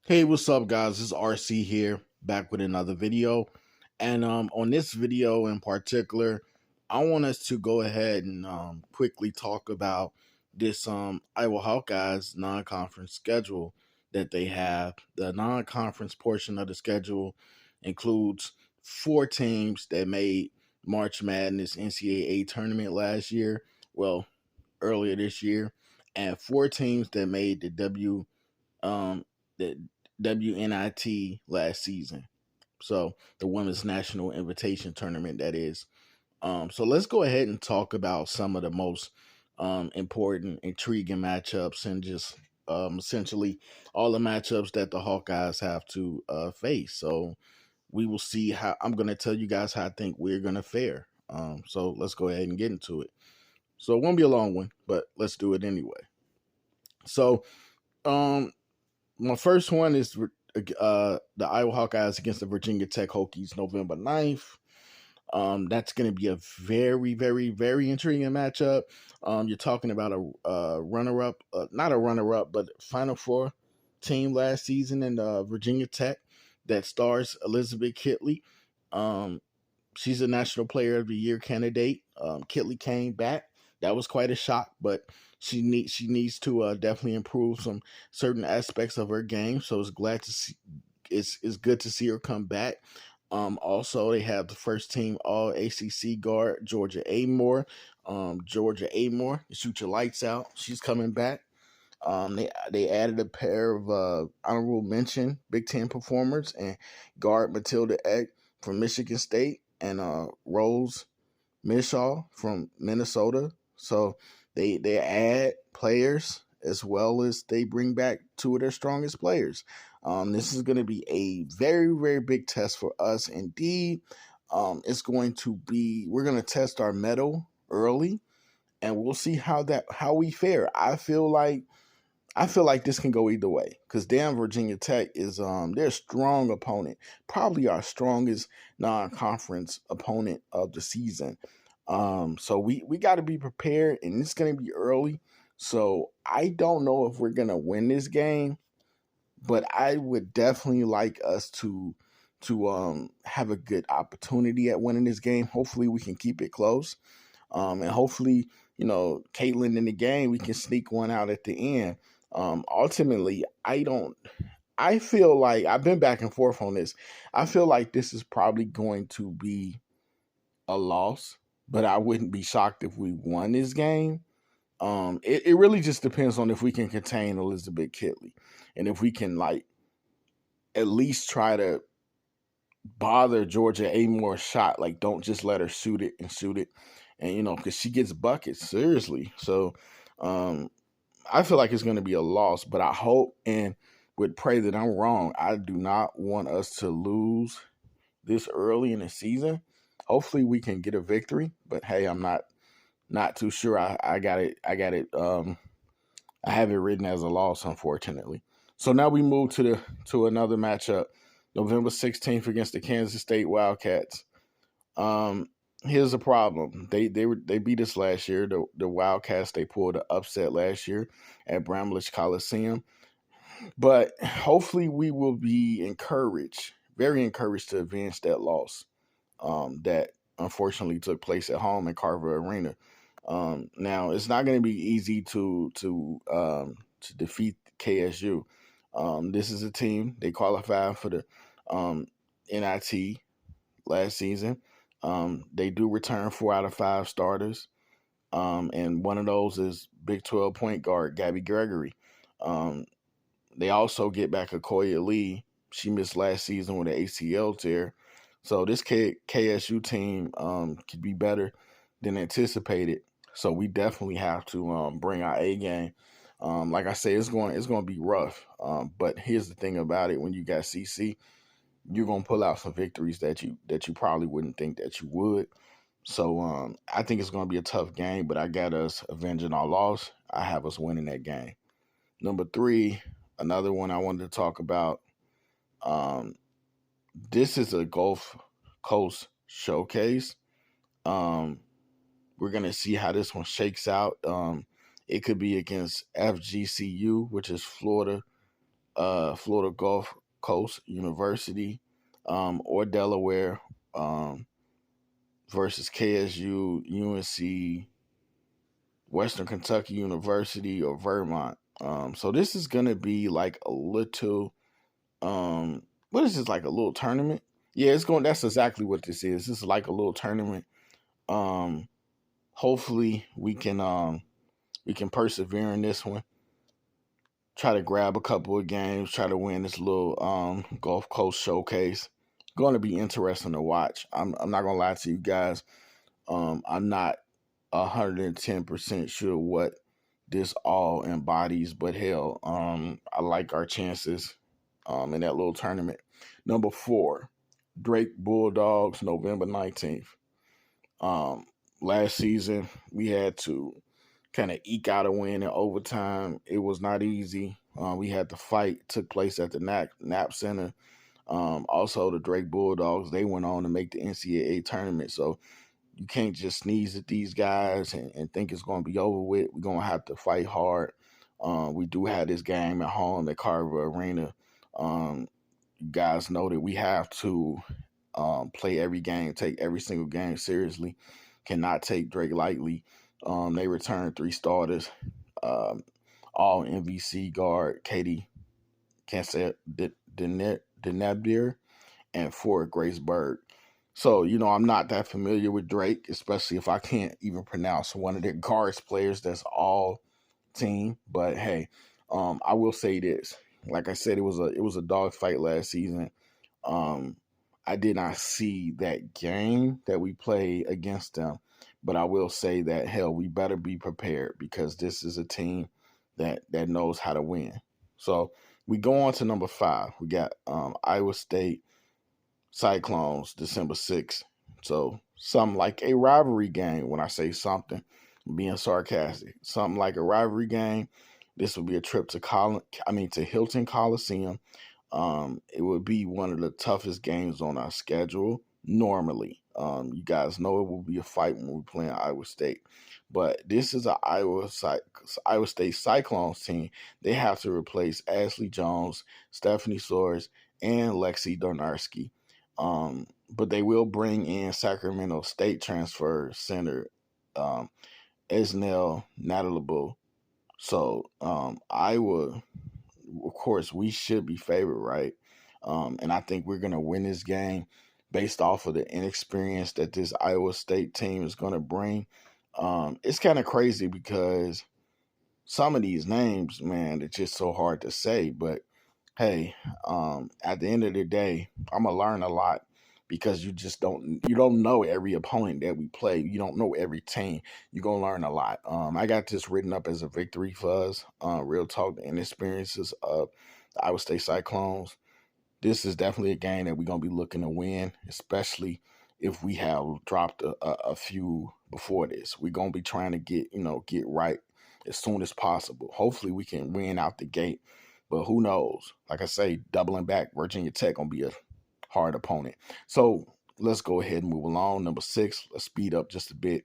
Hey, what's up, guys? This is RC here, back with another video. And on this video in particular, I want us to go ahead and quickly talk about this Iowa Hawkeyes non-conference schedule that they have. The non-conference portion of the schedule includes 4 teams that made March Madness NCAA tournament last year, well, earlier this year, and 4 teams that made um the WNIT last season. So the Women's National Invitation Tournament, that is. So let's go ahead and talk about some of the most important, intriguing matchups and just essentially all the matchups that the Hawkeyes have to face. So we will see how I'm going to tell you guys how I think we're going to fare. So let's go ahead and get into it. So it won't be a long one, but let's do it anyway. So um, my first one is the Iowa Hawkeyes against the Virginia Tech Hokies, November 9th. That's going to be a very, very, very intriguing matchup. You're talking about a runner-up, not a runner-up, but Final Four team last season in Virginia Tech that stars Elizabeth Kitley. Um, she's a National Player of the Year candidate. Kitley came back. That was quite a shock, but she needs to definitely improve some certain aspects of her game. So it's glad to see. It's good to see her come back. Also, they have the first team All ACC guard Georgia Amore. Georgia Amore, shoot your lights out. She's coming back. They added a pair of honorable mention Big Ten performers and guard Matilda Egg from Michigan State and Rose Mishaw from Minnesota. So they add players as well as they bring back 2 of their strongest players. This is going to be a very, very big test for us indeed. It's going to be, we're going to test our mettle early and we'll see how we fare. I feel like this can go either way because damn Virginia Tech is they're a strong opponent, probably our strongest non-conference opponent of the season. So we got to be prepared, and it's going to be early. So I don't know if we're gonna win this game, but I would definitely like us to have a good opportunity at winning this game. Hopefully we can keep it close. And hopefully, Caitlin in the game, we can sneak one out at the end. Ultimately, I feel like I've been back and forth on this. I feel like this is probably going to be a loss, but I wouldn't be shocked if we won this game. It really just depends on if we can contain Elizabeth Kitley and if we can like at least try to bother Georgia Amore's shot. Like, don't just let her shoot it and shoot it, and because she gets buckets seriously. So, I feel like it's going to be a loss, but I hope and would pray that I'm wrong. I do not want us to lose this early in the season. Hopefully, we can get a victory. But hey, I'm not too sure. I got it. I have it written as a loss, unfortunately. So now we move to another matchup, November 16th against the Kansas State Wildcats. Here's the problem. They beat us last year. The Wildcats, they pulled an upset last year at Bramlage Coliseum. But hopefully we will be encouraged, very encouraged to avenge that loss that unfortunately took place at home in Carver Arena. Now it's not going to be easy to defeat KSU. This is a team, they qualified for the NIT last season. They do return 4 out of 5 starters, and one of those is Big 12 point guard Gabby Gregory. They also get back Akoya Lee. She missed last season with an ACL tear. So this KSU team could be better than anticipated. So we definitely have to bring our A game. Like I say, it's going to be rough. But here's the thing about it: when you got CC, you're gonna pull out some victories that you probably wouldn't think that you would. So I think it's gonna be a tough game, but I got us avenging our loss. I have us winning that game. Number 3, another one I wanted to talk about. Um, this is a Gulf Coast showcase. We're gonna see how this one shakes out. It could be against FGCU, which is Florida Florida Gulf Coast University, or Delaware, versus KSU, UNC, Western Kentucky University, or Vermont. So this is gonna be like a little, what is this, like a little tournament? Yeah, it's going. That's exactly what this is. This is like a little tournament. Um, Hopefully we can persevere in this one. Try to grab a couple of games. Try to win this little Gulf Coast showcase. Going to be interesting to watch. I'm not gonna lie to you guys. I'm not 110% sure what this all embodies, but hell, I like our chances in that little tournament. Number 4, Drake Bulldogs, November 19th. Um, Last season, we had to kind of eke out a win in overtime. It was not easy. We had to fight. It took place at the Knapp Center. Also, the Drake Bulldogs, they went on to make the NCAA tournament. So you can't just sneeze at these guys and think it's going to be over with. We're going to have to fight hard. We do have this game at home at Carver Arena. You guys know that we have to play every game, take every single game seriously. Cannot take Drake lightly. They returned 3 starters, all MVC guard Katie Denabir and Ford Graceberg. So, I'm not that familiar with Drake, especially if I can't even pronounce one of their guards players that's all team. But hey, I will say this. Like I said, it was a dog fight last season. I did not see that game that we played against them, but I will say that hell, we better be prepared because this is a team that knows how to win. So we go on to number 5. We got Iowa State Cyclones, December 6th. So something like a rivalry game. When I say something, I'm being sarcastic. Something like a rivalry game. This will be a trip to Hilton Coliseum. It would be one of the toughest games on our schedule normally. You guys know it will be a fight when we're playing Iowa State. But this is an Iowa State Cyclones team. They have to replace Ashley Jones, Stephanie Soares, and Lexi Donarski. But they will bring in Sacramento State transfer center Esnel Natalabo. So Iowa, of course, we should be favored, right? And I think we're going to win this game based off of the inexperience that this Iowa State team is going to bring. It's kind of crazy because some of these names, man, it's just so hard to say. But hey, at the end of the day, I'm gonna learn a lot because you don't know every opponent that we play. You don't know every team. You're gonna learn a lot. I got this written up as a victory for us. Real talk, the inexperiences of the Iowa State Cyclones. This is definitely a game that we're gonna be looking to win, especially if we have dropped a few before this. We're gonna be trying to get right as soon as possible. Hopefully we can win out the gate. But who knows? Like I say, doubling back, Virginia Tech gonna be a hard opponent. So let's go ahead and move along. Number 6, let's speed up just a bit.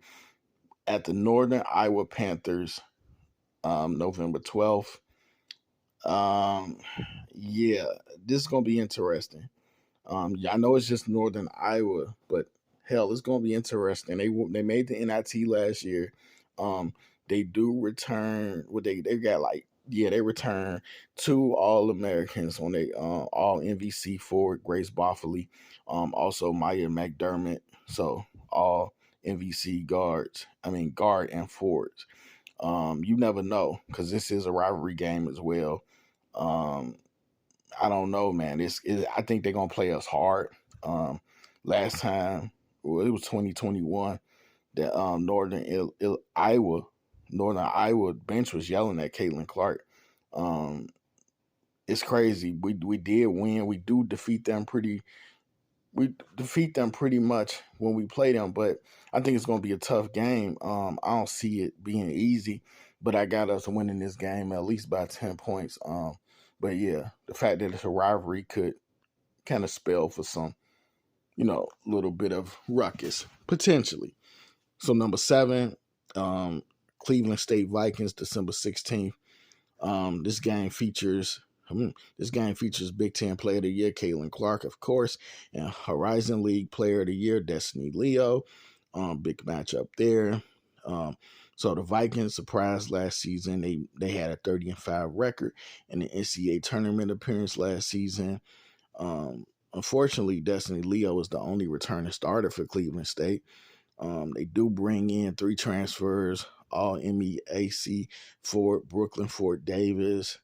At the Northern Iowa Panthers, November 12th. Yeah, this is gonna be interesting. Yeah, I know it's just Northern Iowa, but hell, it's gonna be interesting. They made the NIT last year. They do return. What they got like. Yeah, they return 2 All-Americans on they All MVC forward, Grace Boffeley, also Maya McDermott. So all MVC guards. Guard and forwards. You never know because this is a rivalry game as well. I don't know, man. I think they're gonna play us hard. Last time, well, it was 2021. That Northern Iowa bench was yelling at Caitlin Clark. It's crazy. We did win. We defeat them pretty much when we play them, but I think it's gonna be a tough game. I don't see it being easy, but I got us winning this game at least by 10 points. But yeah, the fact that it's a rivalry could kind of spell for some, little bit of ruckus potentially. So number 7, Cleveland State Vikings, December 16th. This game features This game features Big Ten Player of the Year, Caitlin Clark, of course, and Horizon League Player of the Year, Destiny Leo. Big matchup there. So the Vikings surprised last season. They had a 30-5 record in the NCAA tournament appearance last season. Unfortunately, Destiny Leo is the only returning starter for Cleveland State. They do bring in 3 transfers, all MEAC, Fort Brooklyn, Fort Davis.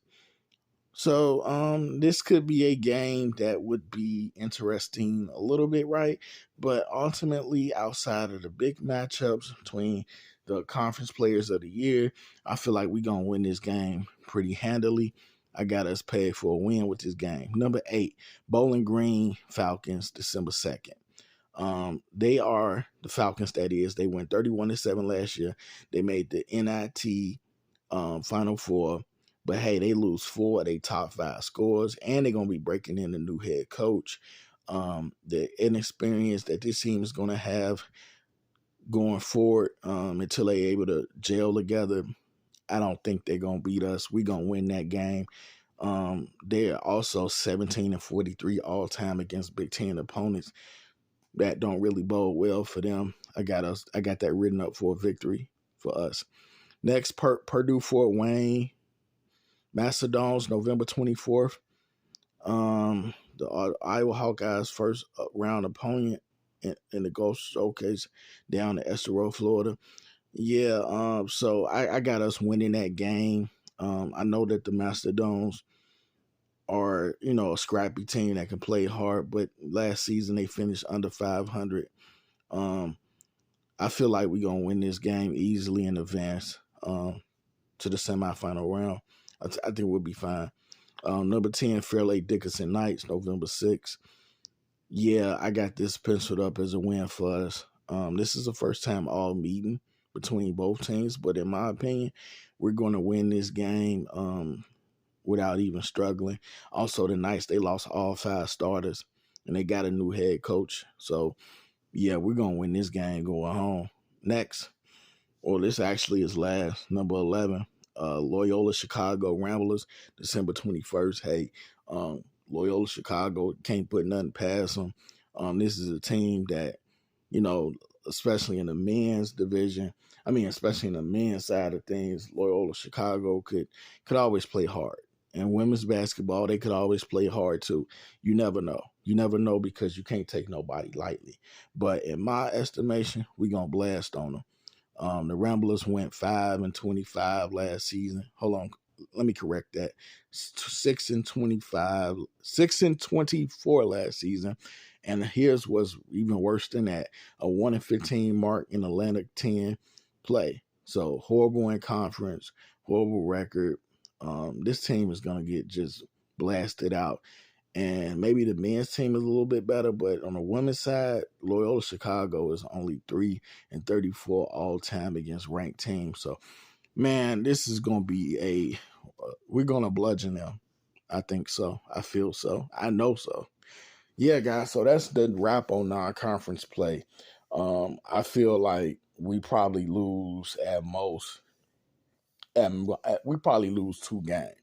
So this could be a game that would be interesting a little bit, right? But ultimately, outside of the big matchups between the conference players of the year, I feel like we're going to win this game pretty handily. I got us paid for a win with this game. Number 8, Bowling Green Falcons, December 2nd. They are the Falcons, that is. They went 31-7 last year. They made the NIT Final Four. But hey, they lose 4 of their top 5 scores, and they're going to be breaking in a new head coach. The inexperience that this team is going to have going forward until they're able to gel together, I don't think they're going to beat us. We're going to win that game. They're also 17-43 all-time against Big Ten opponents. That don't really bode well for them. I got that written up for a victory for us. Next, Purdue Fort Wayne Macedons, November 24th. The Iowa Hawkeyes' first round opponent in the Gulf Showcase down in Estero, Florida. Yeah, so I got us winning that game. I know that the Macedons are, a scrappy team that can play hard, but last season they finished under 500. I feel like we're going to win this game easily in advance to the semifinal round. I think we'll be fine. Number 10, Fairleigh Dickinson Knights, November 6th. Yeah, I got this penciled up as a win for us. This is the first time all meeting between both teams, but in my opinion, we're going to win this game without even struggling. Also, the Knights, they lost all 5 starters, and they got a new head coach. So, yeah, we're going to win this game going home. Next, this actually is last, number 11. Loyola Chicago Ramblers, December 21st. Hey, Loyola Chicago, can't put nothing past them. This is a team that, especially in the men's division, especially in the men's side of things, Loyola Chicago could always play hard. And women's basketball, they could always play hard too. You never know. You never know because you can't take nobody lightly. But in my estimation, we're going to blast on them. The Ramblers went 5-25 last season. Hold on, let me correct that. 6-25, 6-24 last season, and here's what's even worse than that: a 1-15 mark in Atlantic 10 play. So horrible in conference, horrible record. This team is gonna get just blasted out. And maybe the men's team is a little bit better, but on the women's side, Loyola Chicago is only 3-34 all time against ranked teams. So, man, this is going to be we're going to bludgeon them. I think so. I feel so. I know so. Yeah, guys. So that's the wrap on non-conference play. I feel like we probably lose at most. We probably lose 2 games.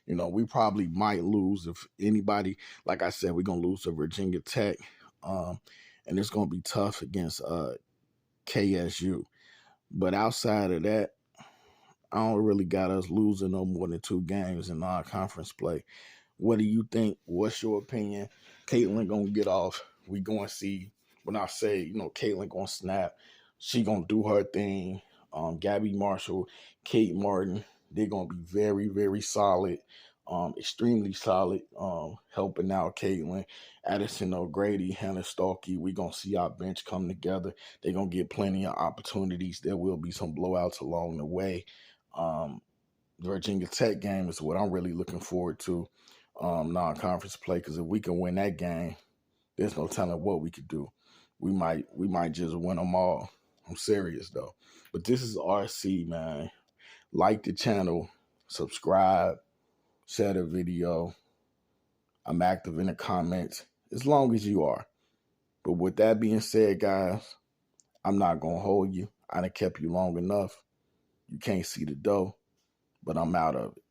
We probably might lose if anybody, like I said, we're going to lose to Virginia Tech. And it's going to be tough against KSU. But outside of that, I don't really got us losing no more than 2 games in non-conference play. What do you think? What's your opinion? Caitlin going to get off. We going to see, when I say, Caitlin going to snap, she going to do her thing. Gabby Marshall, Kate Martin, they're going to be very, very solid, extremely solid, helping out Caitlin. Addison O'Grady, Hannah Stalkey, we're going to see our bench come together. They're going to get plenty of opportunities. There will be some blowouts along the way. The Virginia Tech game is what I'm really looking forward to, non-conference play, because if we can win that game, there's no telling what we could do. We might just win them all. I'm serious, though. But this is RC, man. Like the channel, subscribe, share the video. I'm active in the comments, as long as you are. But with that being said, guys, I'm not going to hold you. I done kept you long enough. You can't see the dough, but I'm out of it.